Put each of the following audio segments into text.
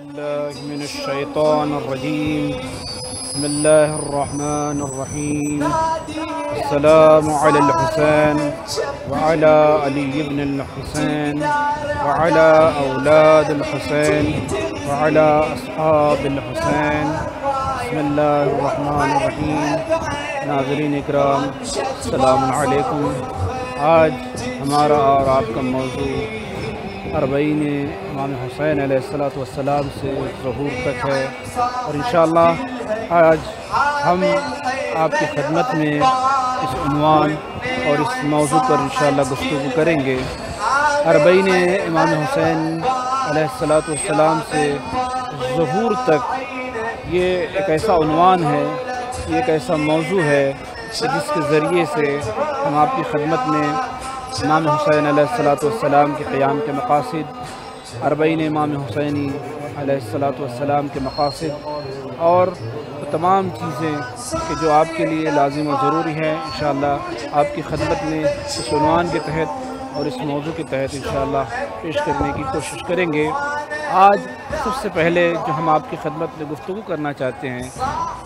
بالله من الشيطان الرجيم. بسم الله الرحمن الرحيم. السلام على الحسين وعلى علي بن الحسين وعلى أولاد الحسين وعلى أصحاب الحسين. بسم الله الرحمن الرحيم. ناظرین اکرام، السلام علیکم. آج ہمارا اور آپ کا موضوع اربعین امام حسین علیہ السلام سے ظہور تک ہے، اور انشاءاللہ آج ہم آپ کی خدمت میں اس عنوان اور اس موضوع پر انشاءاللہ گفتگو کریں گے. اربعین امام حسین علیہ السلام سے ظہور تک یہ ایک ایسا عنوان ہے، یہ ایک ایسا موضوع ہے کہ جس کے ذریعے سے ہم آپ کی خدمت میں امام حسین علیہ السلام کے قیام کے مقاصد، اربعین امام حسینی علیہ السلام کے مقاصد اور تمام چیزیں کہ جو آپ کے لیے لازم و ضروری ہیں، انشاءاللہ آپ کی خدمت میں اس عنوان کے تحت اور اس موضوع کے تحت انشاءاللہ پیش کرنے کی کوشش کریں گے. آج سب سے پہلے جو ہم آپ کی خدمت میں گفتگو کرنا چاہتے ہیں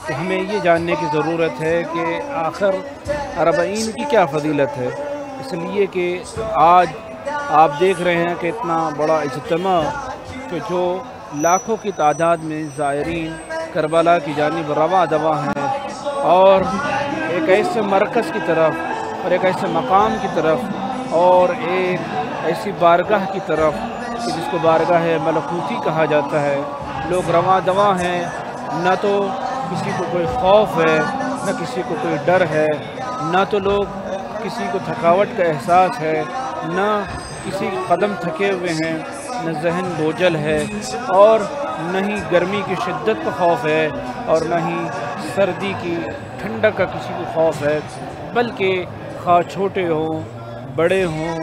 کہ ہمیں یہ جاننے کی ضرورت ہے کہ آخر اربعین کی کیا فضیلت ہے. اس لیے کہ آج آپ دیکھ رہے ہیں کہ اتنا بڑا اجتماع کہ جو لاکھوں کی تعداد میں زائرین کربلا کی جانب رواں دواں ہیں، اور ایک ایسے مرکز کی طرف اور ایک ایسے مقام کی طرف اور ایک ایسی بارگاہ کی طرف کہ جس کو بارگاہ ملکوتی کہا جاتا ہے، لوگ رواں دواں ہیں. نہ تو کسی کو کوئی خوف ہے، نہ کسی کو کوئی ڈر ہے، نہ تو لوگ کسی کو تھکاوٹ کا احساس ہے، نہ کسی قدم تھکے ہوئے ہیں، نہ ذہن بوجھل ہے، اور نہ ہی گرمی کی شدت کا خوف ہے، اور نہ ہی سردی کی ٹھنڈک کا کسی کو خوف ہے، بلکہ خواہ چھوٹے ہوں، بڑے ہوں،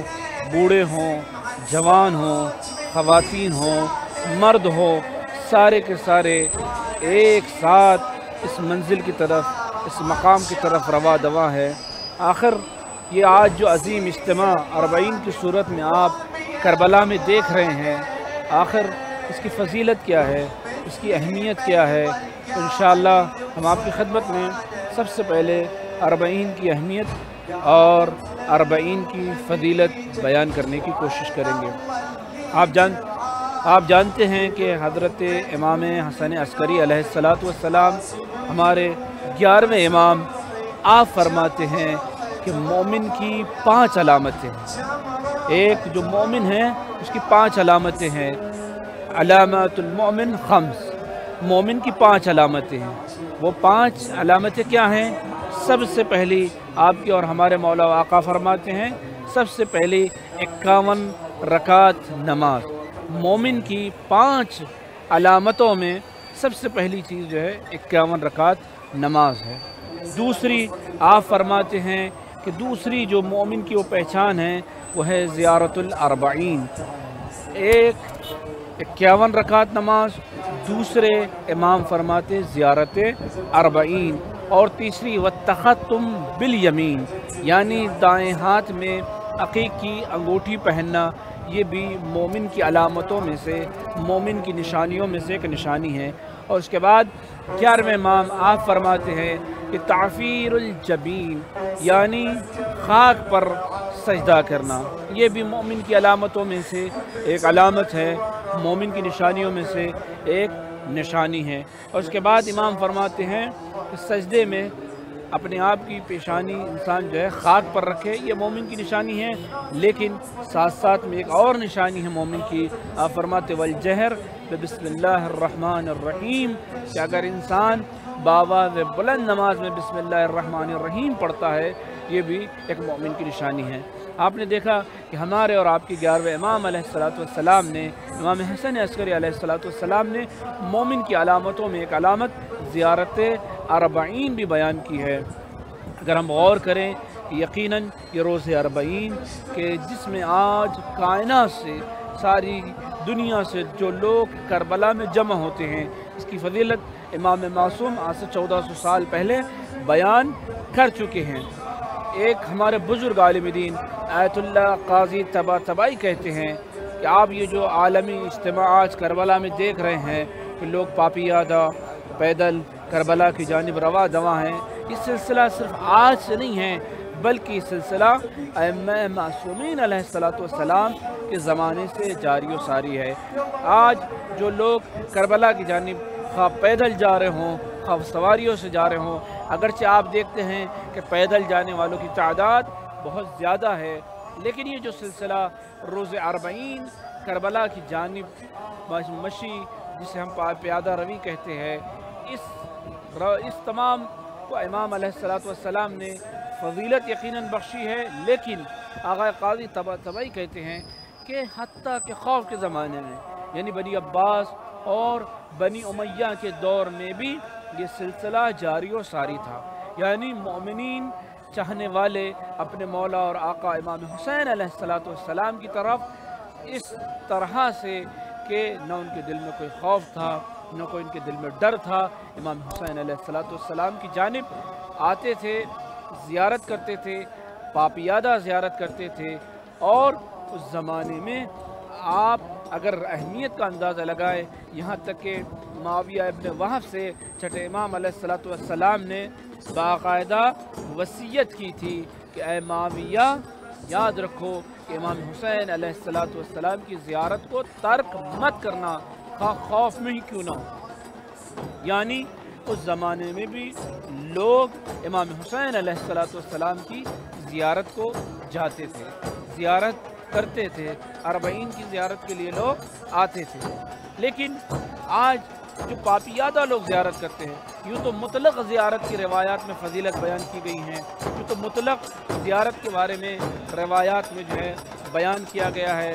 بوڑھے ہوں، جوان ہوں، خواتین ہوں، مرد ہوں، سارے کے سارے ایک ساتھ اس منزل کی طرف، اس مقام کی طرف رواں دواں ہے. آخر یہ آج جو عظیم اجتماع اربعین کی صورت میں آپ کربلا میں دیکھ رہے ہیں، آخر اس کی فضیلت کیا ہے، اس کی اہمیت کیا ہے. تو انشاءاللہ ہم آپ کی خدمت میں سب سے پہلے اربعین کی اہمیت اور اربعین کی فضیلت بیان کرنے کی کوشش کریں گے. آپ جانتے ہیں کہ حضرت امام حسن عسکری علیہ السلام ہمارے 11ویں امام. آپ فرماتے ہیں کہ مومن کی 5 علامتیں ہیں. ایک جو مومن ہے اس کی 5 علامتیں ہیں. علامات المؤمن 5، مومن کی 5 علامتیں ہیں. وہ 5 علامتیں کیا ہیں؟ سب سے پہلی آپ کی اور ہمارے مولا و آقا فرماتے ہیں، سب سے پہلی 51 رکعت نماز. مومن کی 5 علامتوں میں سب سے پہلی چیز جو ہے 51 رکعت نماز ہے. دوسری آپ فرماتے ہیں کہ دوسری جو مومن کی وہ پہچان ہے وہ ہے زیارت الاربعین. 51 رکعت نماز. دوسرے امام فرماتے زیارت اربعین. اور تیسری والتختم بالیمین، یعنی دائیں ہاتھ میں عقیق کی انگوٹھی پہننا. یہ بھی مومن کی علامتوں میں سے، مومن کی نشانیوں میں سے ایک نشانی ہے. اور اس کے بعد 11ویں امام آپ فرماتے ہیں کہ تعفیر الجبین، یعنی خاک پر سجدہ کرنا. یہ بھی مومن کی علامتوں میں سے ایک علامت ہے، مومن کی نشانیوں میں سے ایک نشانی ہے. اور اس کے بعد امام فرماتے ہیں کہ سجدے میں اپنے آپ کی پیشانی انسان جو ہے خاک پر رکھے. یہ مومن کی نشانی ہے، لیکن ساتھ ساتھ میں ایک اور نشانی ہے مومن کی. آپ فرماتے والجہر بسم اللہ الرحمن الرحیم، کہ اگر انسان باواز بلند نماز میں بسم اللہ الرحمن الرحیم پڑھتا ہے، یہ بھی ایک مومن کی نشانی ہے. آپ نے دیکھا کہ ہمارے اور آپ کی 11ویں امام علیہ السلام نے، امام حسن عسکری علیہ السلام نے مومن کی علامتوں میں ایک علامت زیارت اربعین بھی بیان کی ہے. اگر ہم غور کریں یقیناً یہ روز اربعین کہ جس میں آج کائنات سے، ساری دنیا سے جو لوگ کربلا میں جمع ہوتے ہیں، اس کی فضیلت امام معصوم آج سے 1400 سال پہلے بیان کر چکے ہیں. ایک ہمارے بزرگ عالم دین آیت اللہ قاضی طباطبائی کہتے ہیں کہ آپ یہ جو عالمی اجتماع آج کربلا میں دیکھ رہے ہیں کہ لوگ پاپیادہ پیدل کربلا کی جانب رواں دواں ہیں، یہ سلسلہ صرف آج سے نہیں ہے بلکہ یہ سلسلہ ائمہ معصومین علیہ السلام کے زمانے سے جاری و ساری ہے۔ آج جو لوگ کربلا کی جانب خواہ پیدل جا رہے ہوں خواہ سواریوں سے جا رہے ہوں، اگرچہ آپ دیکھتے ہیں کہ پیدل جانے والوں کی تعداد بہت زیادہ ہے، لیکن یہ جو سلسلہ روز اربعین کربلا کی جانب مشی جسے ہم پیادہ روی کہتے ہیں، اس تمام کو امام علیہ السلام نے فضیلت یقیناً بخشی ہے، لیکن آغا قاضی طباطبائی کہتے ہیں کہ حتیٰ کہ خوف کے زمانے میں یعنی بنی عباس اور بنی امیہ کے دور میں بھی یہ سلسلہ جاری و ساری تھا، یعنی مومنین چاہنے والے اپنے مولا اور آقا امام حسین علیہ السلام کی طرف اس طرح سے کہ نہ ان کے دل میں کوئی خوف تھا نہ کوئی ان کے دل میں ڈر تھا، امام حسین علیہ السلام کی جانب آتے تھے، زیارت کرتے تھے، پاپیادہ زیارت کرتے تھے، اور اس زمانے میں آپ اگر اہمیت کا اندازہ لگائے یہاں تک کہ معاویہ ابن وہب سے چھٹے امام علیہ السلام نے باقاعدہ وصیت کی تھی کہ اے معاویہ یاد رکھو کہ امام حسین علیہ السلام کی زیارت کو ترک مت کرنا، خواہ خوف میں ہی کیوں نہ ہو۔ یعنی اس زمانے میں بھی لوگ امام حسین علیہ السلام کی زیارت کو جاتے تھے، زیارت کرتے تھے، اربعین کی زیارت کے لیے لوگ آتے تھے، لیکن آج جو پاپیادہ لوگ زیارت کرتے ہیں، یوں تو مطلق زیارت کی روایات میں فضیلت بیان کی گئی ہیں، یوں تو مطلق زیارت کے بارے میں روایات میں جو ہے بیان کیا گیا ہے،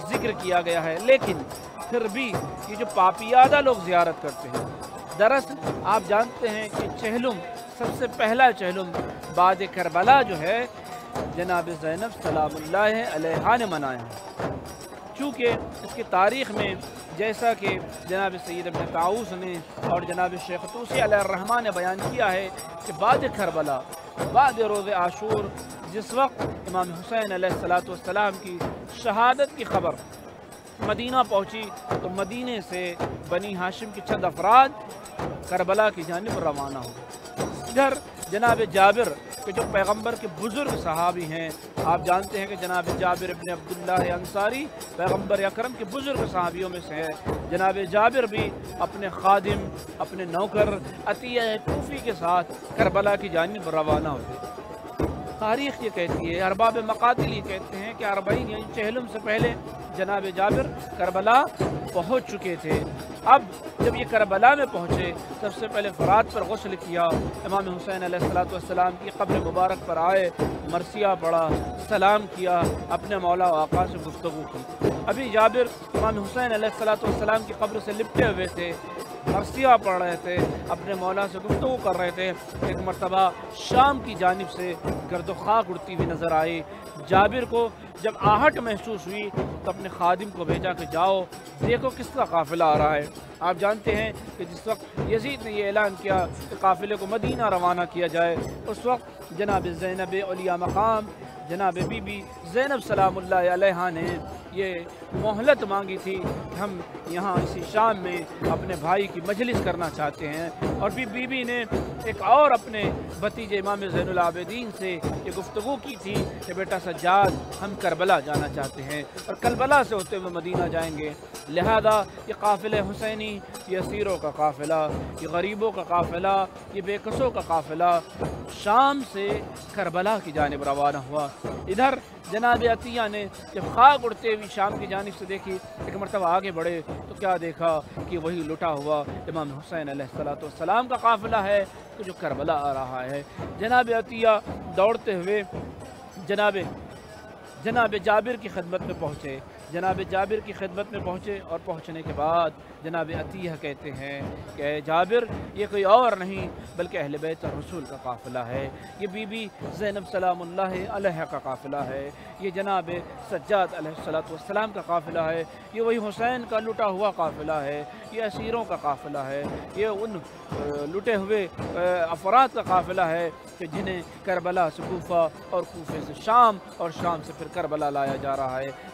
ذکر کیا گیا ہے، لیکن پھر بھی یہ جو پاپیادہ لوگ زیارت کرتے ہیں، دراصل آپ جانتے ہیں کہ چہلم سب سے پہلا چہلم بعد کربلا جو ہے جناب زینب سلام اللہ علیہا نے منایا ہے، چونکہ اس کی تاریخ میں جیسا کہ جناب سید ابن طاؤس نے اور جناب شیخ طوسی علیہ الرحمہ نے بیان کیا ہے کہ بعد کربلا بعد روز عاشور جس وقت امام حسین علیہ السلام کی شہادت کی خبر مدینہ پہنچی تو مدینے سے بنی ہاشم کے چند افراد کربلا کی جانب روانہ ہوئے۔ ادھر جناب جابر کہ جو پیغمبر کے بزرگ صحابی ہیں، آپ جانتے ہیں کہ جناب جابر ابن عبداللہ انصاری پیغمبر اکرم کے بزرگ صحابیوں میں سے ہے، جناب جابر بھی اپنے خادم اپنے نوکر عطیہ کوفی کے ساتھ کربلا کی جانب روانہ ہوئے۔ تاریخ یہ کہتی ہے، ارباب مقاتل یہ کہتے ہیں کہ اربعین یعنی چہلم سے پہلے جناب جابر کربلا پہنچ چکے تھے۔ اب جب یہ کربلا میں پہنچے سب سے پہلے فرات پر غسل کیا، امام حسین علیہ السلام کی قبر مبارک پر آئے، مرثیہ پڑھا، سلام کیا، اپنے مولا و آقا سے گفتگو کی۔ ابھی جابر امام حسین علیہ السلام کی قبر سے لپٹے ہوئے تھے، مرثیہ پڑھ رہے تھے، اپنے مولا سے گفتگو کر رہے تھے، ایک مرتبہ شام کی جانب سے گرد و خاک اڑتی ہوئی نظر آئی۔ جابر کو جب آہٹ محسوس ہوئی تو اپنے خادم کو بھیجا کہ جاؤ دیکھو کس کا قافلہ آ رہا ہے۔ آپ جانتے ہیں کہ جس وقت یزید نے یہ اعلان کیا کہ قافلے کو مدینہ روانہ کیا جائے، اس وقت جناب زینب علیہ مقام جناب بی بی زینب سلام اللہ علیہا نے یہ مہلت مانگی تھی کہ ہم یہاں اسی شام میں اپنے بھائی کی مجلس کرنا چاہتے ہیں، اور پھر بی بی نے ایک اور اپنے بھتیجے امام زین العابدین سے یہ گفتگو کی تھی کہ بیٹا سجاد ہم کربلا جانا چاہتے ہیں اور کربلا سے ہوتے ہوئے مدینہ جائیں گے، لہذا یہ قافلہ حسینی، یہ اسیروں کا قافلہ، یہ غریبوں کا قافلہ، یہ بے کسوں کا قافلہ شام سے کربلا کی جانب روانہ ہوا۔ ادھر جناب عطیہ نے جب خاک اڑتے ہوئی شام کی جانب سے دیکھی، ایک مرتبہ آگے بڑھے تو کیا دیکھا کہ وہی لٹا ہوا امام حسین علیہ السلام کا قافلہ ہے کہ جو کربلا آ رہا ہے۔ جناب عطیہ دوڑتے ہوئے جناب جابر کی خدمت میں پہنچے، جناب جابر کی خدمت میں پہنچے، اور پہنچنے کے بعد جناب عطیہ کہتے ہیں کہ اے جابر یہ کوئی اور نہیں بلکہ اہل بیت الرسول کا قافلہ ہے، یہ بی بی زینب سلام اللہ علیہ کا قافلہ ہے، یہ جناب سجاد علیہ السلام کا قافلہ ہے، یہ وہی حسین کا لٹا ہوا قافلہ ہے، یہ اسیروں کا قافلہ ہے، یہ ان لٹے ہوئے افراد کا قافلہ ہے کہ جنہیں کربلا سے کوفہ اور کوفے سے شام اور شام سے پھر کربلا لایا جا رہا ہے۔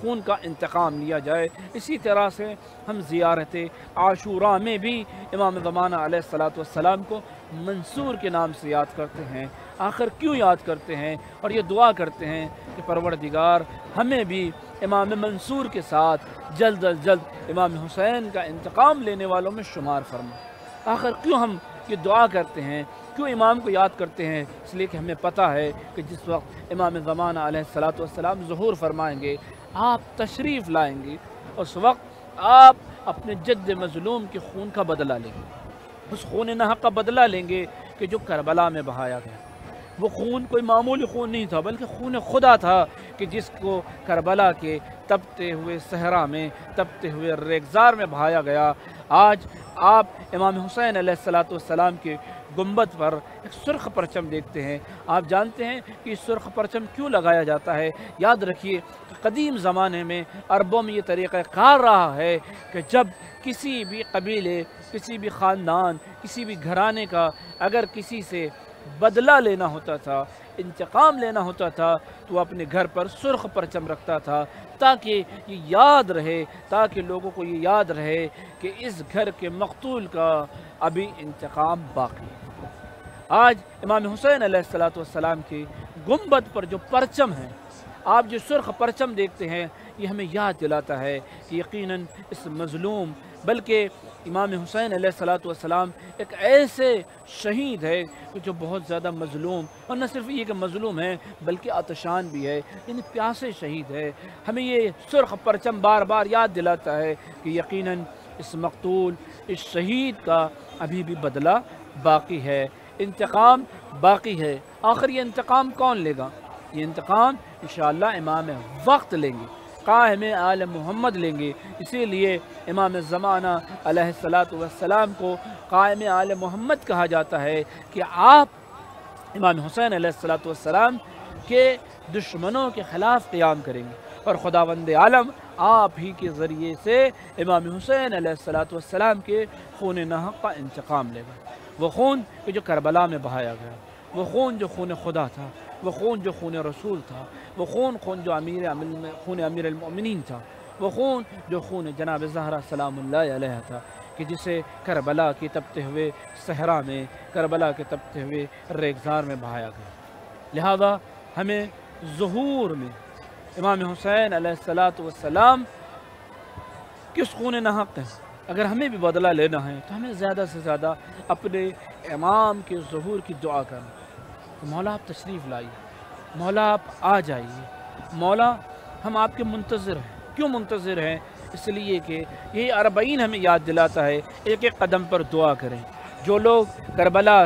خون کا انتقام لیا جائے۔ اسی طرح سے ہم زیارت عاشوراء میں بھی امام زمانہ علیہ الصلوۃ والسلام کو منصور کے نام سے یاد کرتے ہیں۔ آخر کیوں یاد کرتے ہیں اور یہ دعا کرتے ہیں کہ پروردگار ہمیں بھی امام منصور کے ساتھ جلد از جلد امام حسین کا انتقام لینے والوں میں شمار فرما۔ آخر کیوں ہم یہ دعا کرتے ہیں، کیوں امام کو یاد کرتے ہیں؟ اس لیے کہ ہمیں پتہ ہے کہ جس وقت امام زمانہ علیہ الصلوۃ والسلام ظہور فرمائیں گے، آپ تشریف لائیں گے، اس وقت آپ اپنے جد مظلوم کے خون کا بدلہ لیں گے، اس خون نحق کا بدلہ لیں گے کہ جو کربلا میں بہایا گیا۔ وہ خون کوئی معمولی خون نہیں تھا، بلکہ خون خدا تھا کہ جس کو کربلا کے تپتے ہوئے صحرا میں، تپتے ہوئے ریگزار میں بہایا گیا۔ آج آپ امام حسین علیہ الصلوۃ والسلام کے گنبد پر ایک سرخ پرچم دیکھتے ہیں۔ آپ جانتے ہیں کہ اس سرخ پرچم کیوں لگایا جاتا ہے؟ یاد رکھیے کہ قدیم زمانے میں عربوں میں یہ طریقہ کار رہا ہے کہ جب کسی بھی قبیلے، کسی بھی خاندان، کسی بھی گھرانے کا اگر کسی سے بدلہ لینا ہوتا تھا، انتقام لینا ہوتا تھا، تو وہ اپنے گھر پر سرخ پرچم رکھتا تھا تاکہ یہ یاد رہے، تاکہ لوگوں کو یہ یاد رہے کہ اس گھر کے مقتول کا ابھی انتقام باقی ہے۔ آج امام حسین علیہ الصلوۃ والسلام کی گنبد پر جو پرچم ہے، آپ جو سرخ پرچم دیکھتے ہیں، یہ ہمیں یاد دلاتا ہے کہ یقیناً اس مظلوم، بلکہ امام حسین علیہ الصلوۃ والسلام ایک ایسے شہید ہے کہ جو بہت زیادہ مظلوم، اور نہ صرف یہ کہ مظلوم ہے بلکہ عطشان بھی ہے، یعنی پیاسے شہید ہے۔ ہمیں یہ سرخ پرچم بار بار یاد دلاتا ہے کہ یقیناً اس مقتول، اس شہید کا ابھی بھی بدلہ باقی ہے، انتقام باقی ہے۔ آخر یہ انتقام کون لے گا؟ یہ انتقام انشاءاللہ امام وقت لیں گے، قائم آل محمد لیں گے۔ اسی لیے امام زمانہ علیہ الصلوۃ والسلام کو قائم آل محمد کہا جاتا ہے کہ آپ امام حسین علیہ الصلوۃ والسلام کے دشمنوں کے خلاف قیام کریں گے، اور خداوند عالم آپ ہی کے ذریعے سے امام حسین علیہ الصلوۃ والسلام کے خون نحق کا انتقام لے گا۔ وہ خون کہ جو کربلا میں بہایا گیا، وہ خون جو خون خدا تھا، وہ خون جو خون رسول تھا، وہ خون جو خون امیر المؤمنین تھا، وہ خون جو خون جناب زہرا سلام اللہ علیہ تھا، کہ جسے کربلا کی تپتے ہوئے صحرا میں، کربلا کے تپتے ہوئے ریگزار میں بہایا گیا۔ لہذا ہمیں ظہور میں امام حسین علیہ الصلوۃ والسلام کس خون نحق ہے، اگر ہمیں بھی بدلہ لینا ہے تو ہمیں زیادہ سے زیادہ اپنے امام کے ظہور کی دعا کرنا کہ مولا آپ تشریف لائیے، مولا آپ آ جائیے، مولا ہم آپ کے منتظر ہیں۔ کیوں منتظر ہیں؟ اس لیے کہ یہ 40 ہمیں یاد دلاتا ہے ایک ایک قدم پر دعا کریں۔ جو لوگ کربلا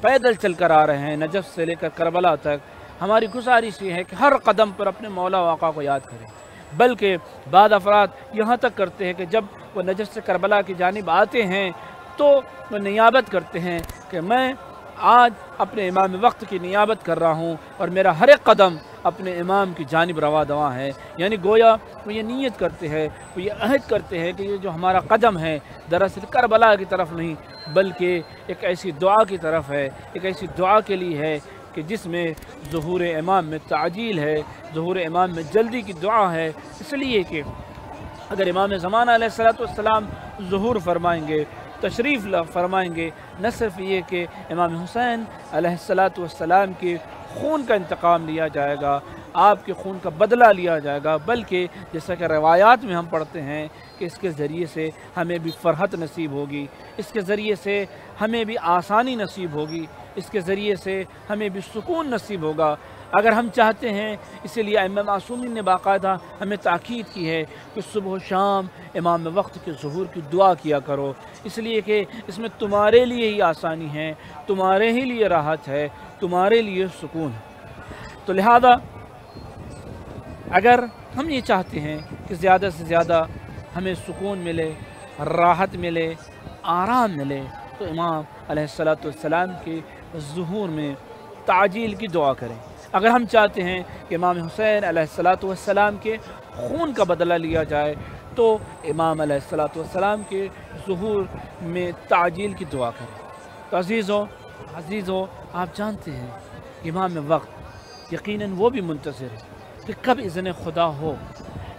پیدل چل کر آ رہے ہیں، نجف سے لے کر کربلا تک، ہماری گزارش یہ ہے کہ ہر قدم پر اپنے مولا و آقا کو یاد کریں۔ بلکہ بعض افراد یہاں تک کرتے ہیں کہ جب وہ نجف سے کربلا کی جانب آتے ہیں تو وہ نیابت کرتے ہیں کہ میں آج اپنے امام وقت کی نیابت کر رہا ہوں اور میرا ہر ایک قدم اپنے امام کی جانب روا دواں ہے۔ یعنی گویا وہ یہ نیت کرتے ہیں، وہ یہ عہد کرتے ہیں کہ یہ جو ہمارا قدم ہے دراصل کربلا کی طرف نہیں بلکہ ایک ایسی دعا کی طرف ہے، ایک ایسی دعا کے لیے ہے کہ جس میں ظہور امام میں تعجیل ہے، ظہور امام میں جلدی کی دعا ہے۔ اس لیے کہ اگر امام زمانہ علیہ الصلوۃ والسلام ظہور فرمائیں گے، تشریف فرمائیں گے، نہ صرف یہ کہ امام حسین علیہ الصلوۃ والسلام کے خون کا انتقام لیا جائے گا، آپ کے خون کا بدلہ لیا جائے گا، بلکہ جیسا کہ روایات میں ہم پڑھتے ہیں کہ اس کے ذریعے سے ہمیں بھی فرحت نصیب ہوگی، اس کے ذریعے سے ہمیں بھی آسانی نصیب ہوگی، اس کے ذریعے سے ہمیں بھی سکون نصیب ہوگا۔ اگر ہم چاہتے ہیں، اسی لیے ائمہ معصومین نے باقاعدہ ہمیں تاکید کی ہے کہ صبح و شام امام وقت کے ظہور کی دعا کیا کرو، اس لیے کہ اس میں تمہارے لیے ہی آسانی ہے، تمہارے ہی لیے راحت ہے، تمہارے لیے سکون ہے۔ تو لہذا اگر ہم یہ چاہتے ہیں کہ زیادہ سے زیادہ ہمیں سکون ملے، راحت ملے، آرام ملے، تو امام علیہ الصلوۃ والسلام کے ظہور میں تعجیل کی دعا کریں۔ اگر ہم چاہتے ہیں کہ امام حسین علیہ الصلوۃ والسلام کے خون کا بدلہ لیا جائے تو امام علیہ الصلوۃ والسلام کے ظہور میں تعجیل کی دعا کریں۔ تو عزیزو آپ جانتے ہیں امام وقت یقیناً وہ بھی منتظر ہے کہ کب اذن خدا ہو،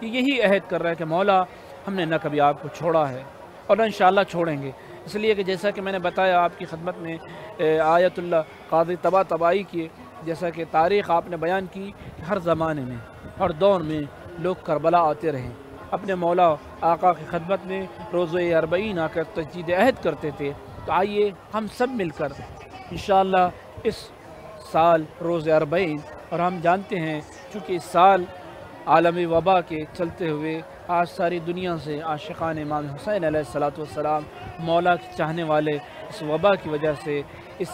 کہ یہی عہد کر رہا ہے کہ مولا ہم نے نہ کبھی آپ کو چھوڑا ہے اور نہ انشاءاللہ چھوڑیں گے، اس لیے کہ جیسا کہ میں نے بتایا آپ کی خدمت میں آیت اللہ قاضی طباطبائی کی، جیسا کہ تاریخ آپ نے بیان کی کہ ہر زمانے میں ہر دور میں لوگ کربلا آتے رہے، اپنے مولا آقا کی خدمت میں روزہ اربعین آ کر تجدید عہد کرتے تھے۔ تو آئیے ہم سب مل کر انشاءاللہ اس سال روزہ اربعین، اور ہم جانتے ہیں چونکہ اس سال عالمی وبا کے چلتے ہوئے آج ساری دنیا سے عاشقان امام حسین علیہ السلام مولا کے چاہنے والے اس وبا کی وجہ سے اس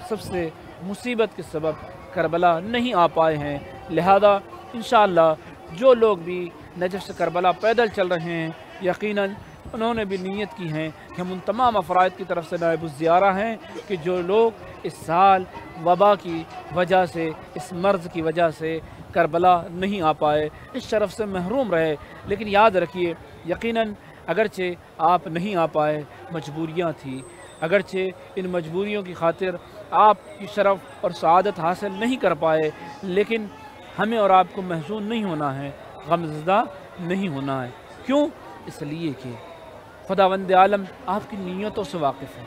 سب سے مصیبت کے سبب کربلا نہیں آ پائے ہیں، لہذا انشاءاللہ جو لوگ بھی نجف سے کربلا پیدل چل رہے ہیں یقیناً انہوں نے بھی نیت کی ہے کہ ہم ان تمام افراد کی طرف سے نائب الزیارہ ہیں کہ جو لوگ اس سال وبا کی وجہ سے اس مرض کی وجہ سے کربلا نہیں آ پائے اس شرف سے محروم رہے، لیکن یاد رکھیے یقیناً اگرچہ آپ نہیں آ پائے مجبوریاں تھیں، اگرچہ ان مجبوریوں کی خاطر آپ کی شرف اور سعادت حاصل نہیں کر پائے، لیکن ہمیں اور آپ کو محزون نہیں ہونا ہے، غمزدہ نہیں ہونا ہے۔ کیوں؟ اس لیے کہ خداوند عالم آپ کی نیتوں سے واقف ہے،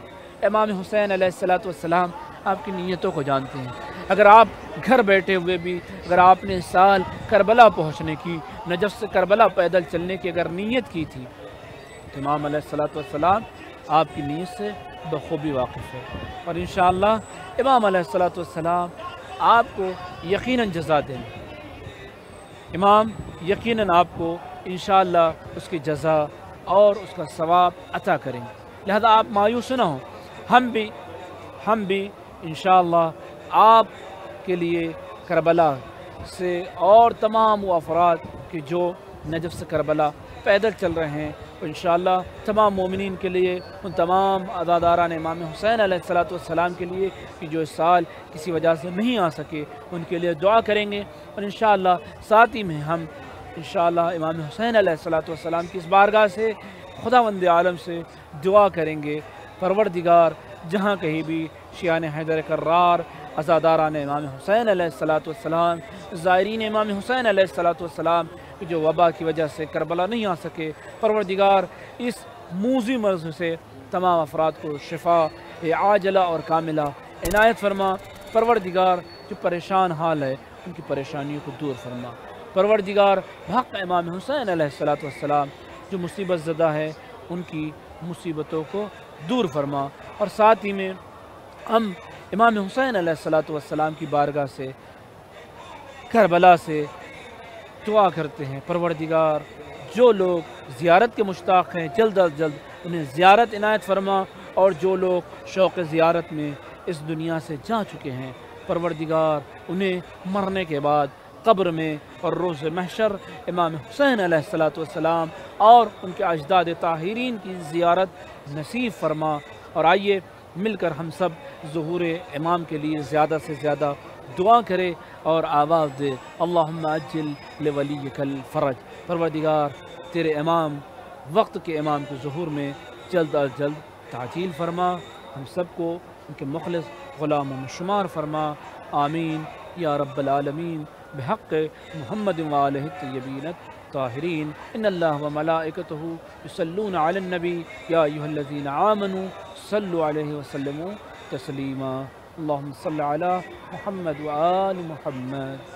امام حسین علیہ السلام آپ کی نیتوں کو جانتے ہیں۔ اگر آپ گھر بیٹھے ہوئے بھی اگر آپ نے اس سال کربلا پہنچنے کی، نجف سے کربلا پیدل چلنے کی اگر نیت کی تھی تو امام علیہ السلام آپ کی نیت سے بخوبی واقف ہے، اور انشاءاللہ امام علیہ السلام آپ کو یقیناً جزا دیں گے، امام یقیناً آپ کو انشاءاللہ اس کی جزا اور اس کا ثواب عطا کریں گے، لہذا آپ مایوس نہ ہوں، ہم بھی انشاءاللہ آپ کے لیے کربلا سے اور تمام وہ افراد کہ جو نجف سے کربلا پیدل چل رہے ہیں، انشاءاللہ تمام مومنین کے لیے، ان تمام عزاداران امام حسین علیہ السلام کے لیے کہ جو اس سال کسی وجہ سے نہیں آ سکے، ان کے لیے دعا کریں گے، اور انشاءاللہ ساتھ ہی میں ہم انشاءاللہ امام حسین علیہ السلام کی اس بارگاہ سے خداوند عالم سے دعا کریں گے، پروردگار جہاں کہیں بھی شیعان حیدر کرار، عزاداران امام حسین علیہ السلام، زائرین امام حسین علیہ السلام جو وبا کی وجہ سے کربلا نہیں آ سکے، پروردگار اس موذی مرض سے تمام افراد کو شفا عاجلہ اور کاملہ عنایت فرما، پروردگار جو پریشان حال ہے ان کی پریشانیوں کو دور فرما، پروردگار بحق امام حسین علیہ السلام جو مصیبت زدہ ہے ان کی مصیبتوں کو دور فرما، اور ساتھ ہی میں ہم امام حسین علیہ السلام کی بارگاہ سے کربلا سے دعا کرتے ہیں، پروردگار جو لوگ زیارت کے مشتاق ہیں جلد از جلد انہیں زیارت عنایت فرما، اور جو لوگ شوق زیارت میں اس دنیا سے جا چکے ہیں پروردگار انہیں مرنے کے بعد قبر میں اور روز محشر امام حسین علیہ السلام اور ان کے اجداد طاہرین کی زیارت نصیب فرما، اور آئیے مل کر ہم سب ظہور امام کے لیے زیادہ سے زیادہ دعا کرے اور آواز دے، اللہم اجل لولیک الفرج، پروردگار تیرے امام وقت کے امام کے ظہور میں جلد از جلد تعجیل فرما، ہم سب کو ان کے مخلص غلاموں میں شمار فرما، آمین یا رب العالمین، بحق محمد وآلہ الطیبین الطاہرین، ان اللہ وملائکتہ یصلون علی النبی یا ایھا الذین آمنوا صلوا علیہ وسلموا تسلیما، اللہم صل علی محمد وآل محمد۔